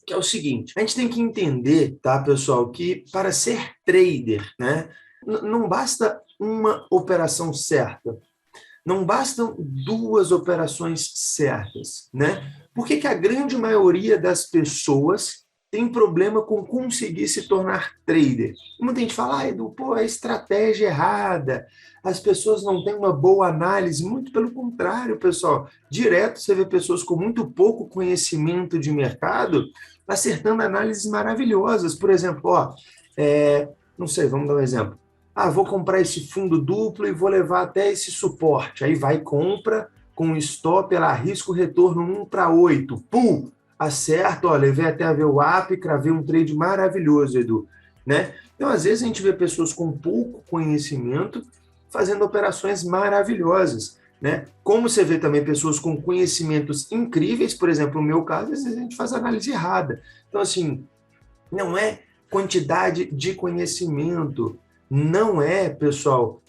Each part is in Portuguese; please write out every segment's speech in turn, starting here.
que é o seguinte: a gente tem que entender, tá, pessoal, que para ser trader, né, não basta uma operação certa, não bastam duas operações certas, né? Por que que a grande maioria das pessoas tem problema com conseguir se tornar trader? Muita gente fala, Edu, pô, é estratégia errada, as pessoas não têm uma boa análise. Muito pelo contrário, pessoal. Direto você vê pessoas com muito pouco conhecimento de mercado acertando análises maravilhosas. Por exemplo, não sei, vamos dar um exemplo. Vou comprar esse fundo duplo e vou levar até esse suporte. Aí vai, compra com um stop, ela arrisca o retorno 1/8. Pum! Acerta, levei até a ver o app, cravei um trade maravilhoso, Edu. Né? Então, às vezes, a gente vê pessoas com pouco conhecimento fazendo operações maravilhosas. Né? Como você vê também pessoas com conhecimentos incríveis, por exemplo, no meu caso, às vezes a gente faz análise errada. Então, assim, não é quantidade de conhecimento, não é, pessoal,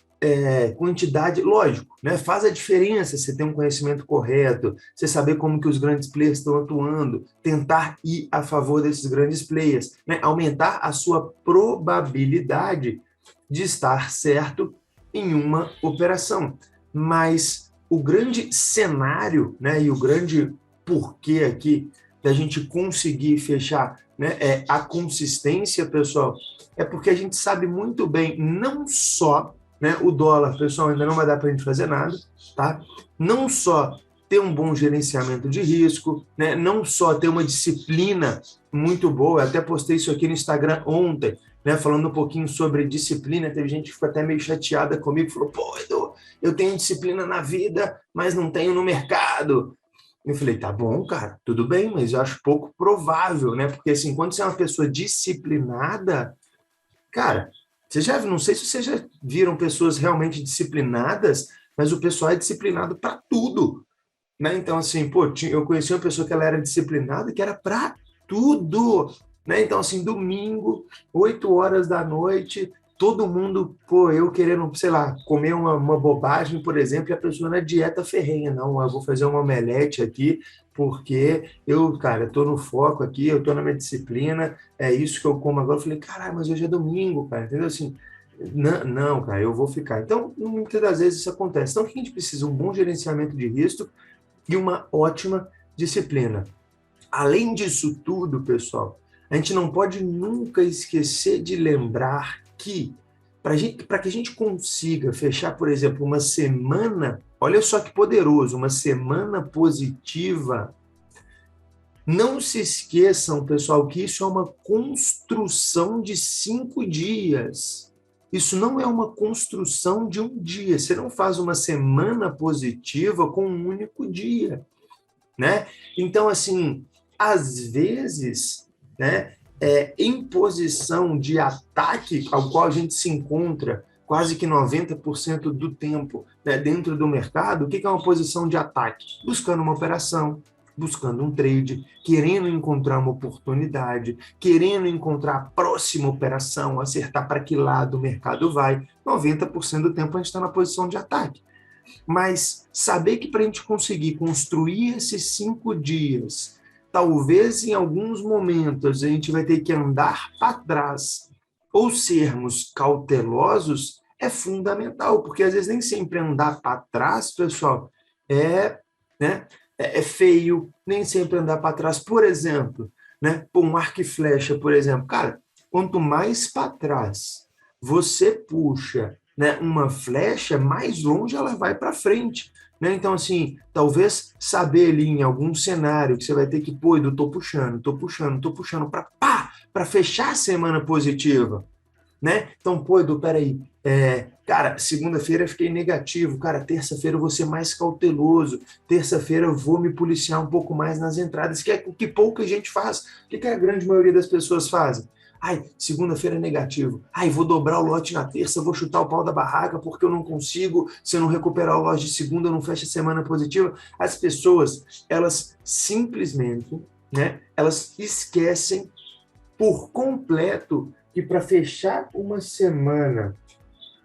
quantidade, lógico, né? Faz a diferença você ter um conhecimento correto, você saber como que os grandes players estão atuando, tentar ir a favor desses grandes players, né? Aumentar a sua probabilidade de estar certo em uma operação. Mas o grande cenário, né, e o grande porquê aqui da gente conseguir fechar, né, a consistência, pessoal, é porque a gente sabe muito bem, não só, né, o dólar, pessoal, ainda não vai dar para a gente fazer nada, tá? Não só ter um bom gerenciamento de risco, né, não só ter uma disciplina muito boa, eu até postei isso aqui no Instagram ontem, né, falando um pouquinho sobre disciplina. Teve gente que ficou até meio chateada comigo, falou, pô, Edu, eu tenho disciplina na vida, mas não tenho no mercado. Eu falei, tá bom, cara, tudo bem, mas eu acho pouco provável, né? Porque assim, quando você é uma pessoa disciplinada, cara, você já, não sei se vocês já viram pessoas realmente disciplinadas, mas o pessoal é disciplinado para tudo, né? Então, assim, pô, eu conheci uma pessoa que ela era disciplinada, que era para tudo, né? Então, assim, domingo, 8 horas da noite, todo mundo, pô, eu querendo, sei lá, comer uma bobagem, por exemplo, e a pessoa na dieta ferrenha. Não, eu vou fazer uma omelete aqui, porque eu, cara, tô no foco aqui, eu tô na minha disciplina, é isso que eu como agora. Eu falei, caralho, mas hoje é domingo, cara, entendeu? Assim, não, não, cara, eu vou ficar. Então, muitas das vezes isso acontece. Então, o que a gente precisa? Um bom gerenciamento de risco e uma ótima disciplina. Além disso tudo, pessoal, a gente não pode nunca esquecer de lembrar que para que a gente consiga fechar, por exemplo, uma semana, olha só que poderoso, uma semana positiva, não se esqueçam, pessoal, que isso é uma construção de 5 dias. Isso não é uma construção de um dia. Você não faz uma semana positiva com um único dia, né? Então, assim, às vezes, né, em posição de ataque, ao qual a gente se encontra quase que 90% do tempo, né, dentro do mercado, o que é uma posição de ataque? Buscando uma operação, buscando um trade, querendo encontrar uma oportunidade, querendo encontrar a próxima operação, acertar para que lado o mercado vai. 90% do tempo a gente está na posição de ataque. Mas saber que para a gente conseguir construir esses 5 dias, talvez em alguns momentos a gente vai ter que andar para trás ou sermos cautelosos é fundamental, porque às vezes nem sempre andar para trás, pessoal, é, né, é feio, nem sempre andar para trás. Por exemplo, né, um arco e flecha, por exemplo, cara, quanto mais para trás você puxa, né, uma flecha, mais longe ela vai para frente. Né? Então, assim, talvez saber ali em algum cenário que você vai ter que, pô, eu tô puxando para fechar a semana positiva. Né? Então, pô, Edu, peraí. Cara, segunda-feira eu fiquei negativo. Cara, terça-feira eu vou ser mais cauteloso. Terça-feira eu vou me policiar um pouco mais nas entradas, que é o que pouca gente faz. O que a grande maioria das pessoas fazem? Ai, segunda-feira é negativo. Ai, vou dobrar o lote na terça, vou chutar o pau da barraca porque eu não consigo. Se eu não recuperar o lote de segunda, eu não fecho a semana positiva. As pessoas, elas simplesmente, né, elas esquecem por completo que para fechar uma semana,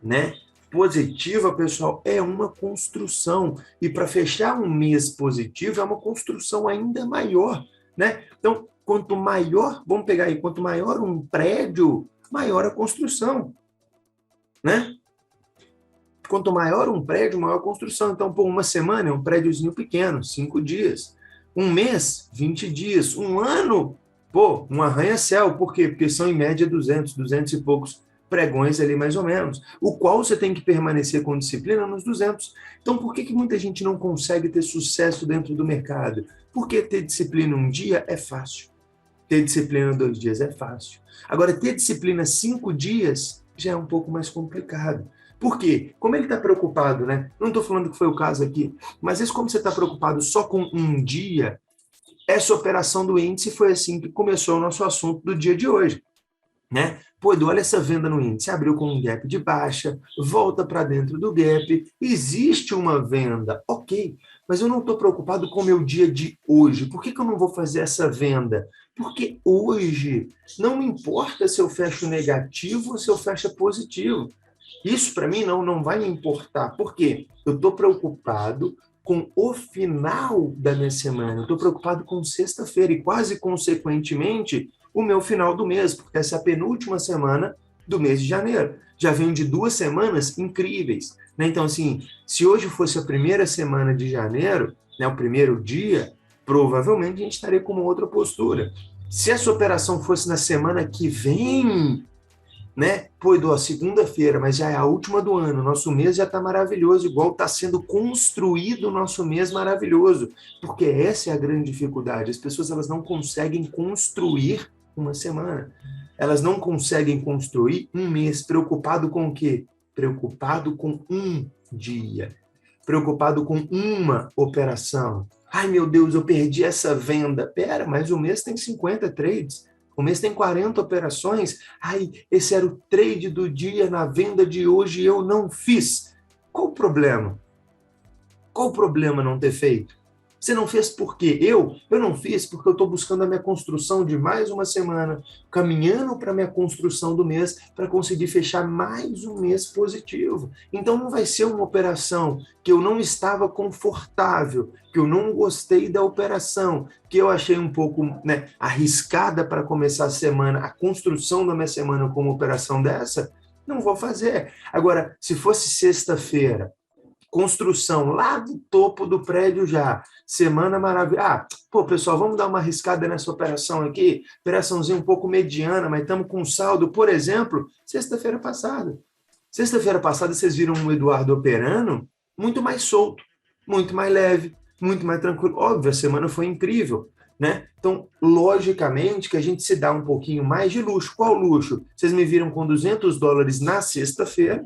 né, positiva, pessoal, é uma construção. E para fechar um mês positivo é uma construção ainda maior, né? Então, quanto maior, vamos pegar aí, quanto maior um prédio, maior a construção, né? Quanto maior um prédio, maior a construção. Então, por uma semana é um prédiozinho pequeno, 5 dias. Um mês, 20 dias. Um ano, um arranha-céu. Por quê? Porque são, em média, 200 e poucos pregões ali, mais ou menos. O qual você tem que permanecer com disciplina nos 200. Então, por que muita gente não consegue ter sucesso dentro do mercado? Porque ter disciplina um dia é fácil. Ter disciplina 2 dias é fácil. Agora, ter disciplina 5 dias já é um pouco mais complicado. Por quê? Como ele está preocupado, né? Não estou falando que foi o caso aqui, mas às vezes, como você está preocupado só com um dia, essa operação do índice foi assim que começou o nosso assunto do dia de hoje, né? Pô, Edu, olha essa venda no índice, abriu com um gap de baixa, volta para dentro do gap, existe uma venda, ok, mas eu não estou preocupado com o meu dia de hoje. Por que eu não vou fazer essa venda? Porque hoje não me importa se eu fecho negativo ou se eu fecho positivo. Isso, para mim, não vai me importar. Por quê? Eu estou preocupado com o final da minha semana. Eu estou preocupado com sexta-feira e, quase consequentemente, o meu final do mês, porque essa é a penúltima semana do mês de janeiro. Já venho de 2 semanas incríveis, né? Então, assim, se hoje fosse a primeira semana de janeiro, né, o primeiro dia, provavelmente a gente estaria com uma outra postura. Se essa operação fosse na semana que vem, né? Pô, Edu, segunda-feira, mas já é a última do ano, nosso mês já está maravilhoso, igual está sendo construído o nosso mês maravilhoso, porque essa é a grande dificuldade. As pessoas, elas não conseguem construir uma semana, elas não conseguem construir um mês. Preocupado com o quê? Preocupado com um dia, preocupado com uma operação. Ai, meu Deus, eu perdi essa venda. Pera, mas o mês tem 50 trades. O mês tem 40 operações. Ai, esse era o trade do dia na venda de hoje e eu não fiz. Qual o problema? Qual o problema não ter feito? Você não fez por quê? Eu não fiz porque eu estou buscando a minha construção de mais uma semana, caminhando para a minha construção do mês, para conseguir fechar mais um mês positivo. Então não vai ser uma operação que eu não estava confortável, que eu não gostei da operação, que eu achei um pouco, né, arriscada para começar a semana, a construção da minha semana com uma operação dessa, não vou fazer. Agora, se fosse sexta-feira, construção lá do topo do prédio já, semana maravilhosa. Pessoal, vamos dar uma arriscada nessa operação aqui, operaçãozinha um pouco mediana, mas estamos com saldo, por exemplo, sexta-feira passada. Sexta-feira passada vocês viram o Eduardo operando muito mais solto, muito mais leve, muito mais tranquilo. Óbvio, a semana foi incrível, né? Então, logicamente que a gente se dá um pouquinho mais de luxo. Qual luxo? Vocês me viram com $200 na sexta-feira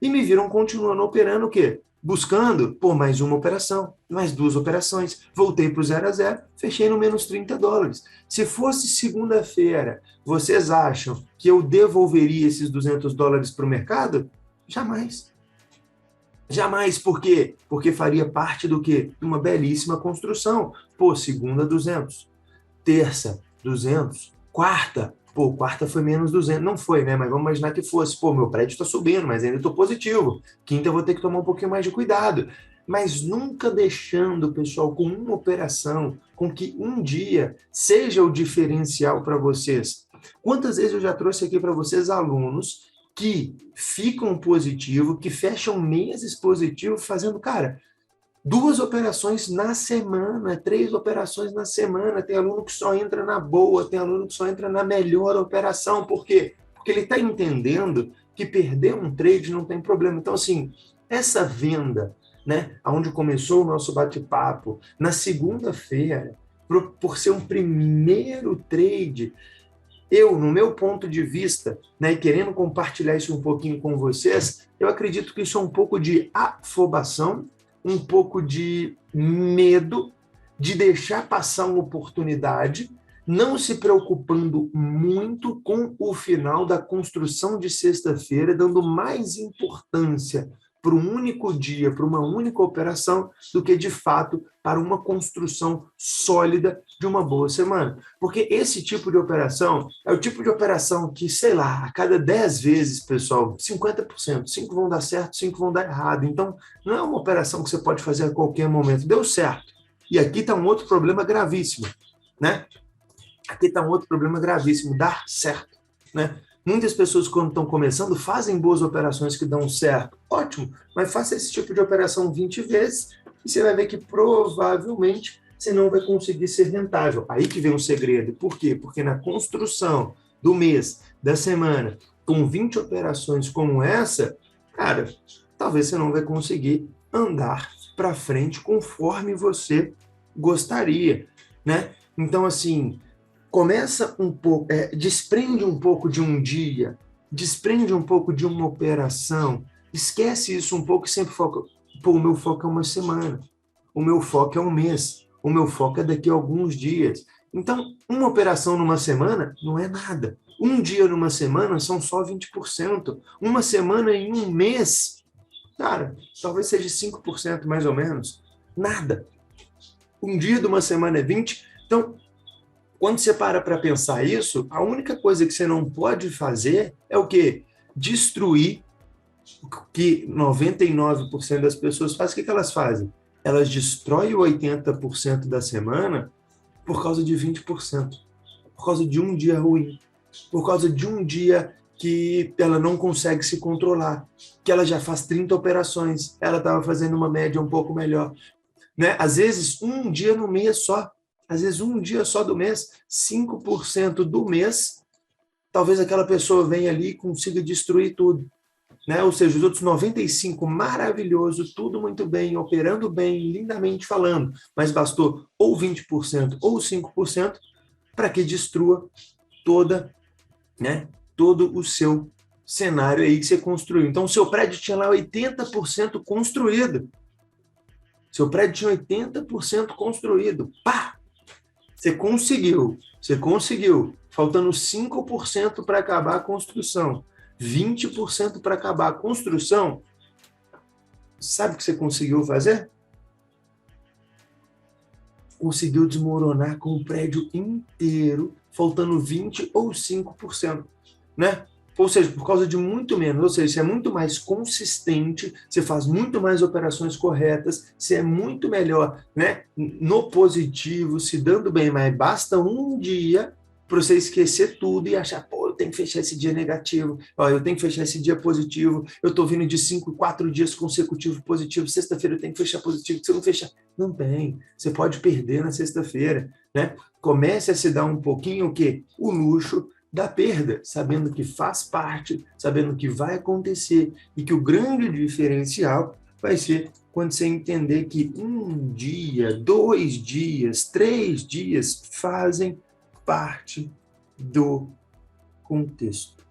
e me viram continuando operando o quê? Buscando por mais uma operação, mais 2 operações, voltei para o 0 a 0, fechei no menos $30. Se fosse segunda-feira, vocês acham que eu devolveria esses $200 para o mercado? Jamais. Jamais. Por quê? Porque faria parte do quê? De uma belíssima construção. Segunda, 200. Terça, 200. Quarta, quarta foi menos 200. Não foi, né? Mas vamos imaginar que fosse. Meu prédio está subindo, mas ainda estou positivo. Quinta eu vou ter que tomar um pouquinho mais de cuidado. Mas nunca deixando, pessoal, com uma operação, com que um dia seja o diferencial para vocês. Quantas vezes eu já trouxe aqui para vocês alunos que ficam positivo, que fecham meses positivos, fazendo, cara, 2 operações na semana, 3 operações na semana. Tem aluno que só entra na boa, tem aluno que só entra na melhor operação. Por quê? Porque ele está entendendo que perder um trade não tem problema. Então, assim, essa venda, né, onde começou o nosso bate-papo, na segunda-feira, por ser um primeiro trade, eu, no meu ponto de vista, né, querendo compartilhar isso um pouquinho com vocês, eu acredito que isso é um pouco de afobação, um pouco de medo de deixar passar uma oportunidade, não se preocupando muito com o final da construção de sexta-feira, dando mais importância para um único dia, para uma única operação, do que, de fato, para uma construção sólida de uma boa semana. Porque esse tipo de operação é o tipo de operação que, sei lá, a cada 10 vezes, pessoal, 50%, 5 vão dar certo, 5 vão dar errado. Então, não é uma operação que você pode fazer a qualquer momento. Deu certo. E aqui está um outro problema gravíssimo, né? Aqui está um outro problema gravíssimo, dar certo, né? Muitas pessoas, quando estão começando, fazem boas operações que dão certo. Ótimo, mas faça esse tipo de operação 20 vezes e você vai ver que provavelmente você não vai conseguir ser rentável. Aí que vem o segredo. Por quê? Porque na construção do mês, da semana, com 20 operações como essa, cara, talvez você não vai conseguir andar para frente conforme você gostaria, né? Então, assim, começa um pouco, desprende um pouco de um dia, desprende um pouco de uma operação, esquece isso um pouco e sempre foca, pô, o meu foco é uma semana, o meu foco é um mês, o meu foco é daqui a alguns dias. Então, uma operação numa semana não é nada. Um dia numa semana são só 20%. Uma semana em um mês, cara, talvez seja 5% mais ou menos. Nada. Um dia de uma semana é 20%. Então, quando você para pensar isso, a única coisa que você não pode fazer é o quê? Destruir o que 99% das pessoas fazem. O que elas fazem? Elas destroem 80% da semana por causa de 20%, por causa de um dia ruim, por causa de um dia que ela não consegue se controlar, que ela já faz 30 operações, ela estava fazendo uma média um pouco melhor, né? Às vezes, um dia no mês só, às vezes um dia só do mês, 5% do mês, talvez aquela pessoa venha ali e consiga destruir tudo, né? Ou seja, os outros 95, maravilhoso, tudo muito bem, operando bem, lindamente falando, mas bastou ou 20% ou 5% para que destrua toda, né, todo o seu cenário aí que você construiu. Então, o seu prédio tinha lá 80% construído. Seu prédio tinha 80% construído. Pá! Você conseguiu. Faltando 5% para acabar a construção. 20% para acabar a construção. Sabe o que você conseguiu fazer? Conseguiu desmoronar com o prédio inteiro, faltando 20 ou 5%, né? Ou seja, por causa de muito menos, ou seja, você é muito mais consistente, você faz muito mais operações corretas, você é muito melhor, né, no positivo, se dando bem, mas basta um dia para você esquecer tudo e achar, pô, eu tenho que fechar esse dia negativo, ó, eu tenho que fechar esse dia positivo, eu estou vindo de 5, 4 dias consecutivos positivos, sexta-feira eu tenho que fechar positivo, se eu não fechar, não tem, você pode perder na sexta-feira, né? Comece a se dar um pouquinho o quê? O luxo da perda, sabendo que faz parte, sabendo que vai acontecer e que o grande diferencial vai ser quando você entender que um dia, 2 dias, 3 dias fazem parte do contexto.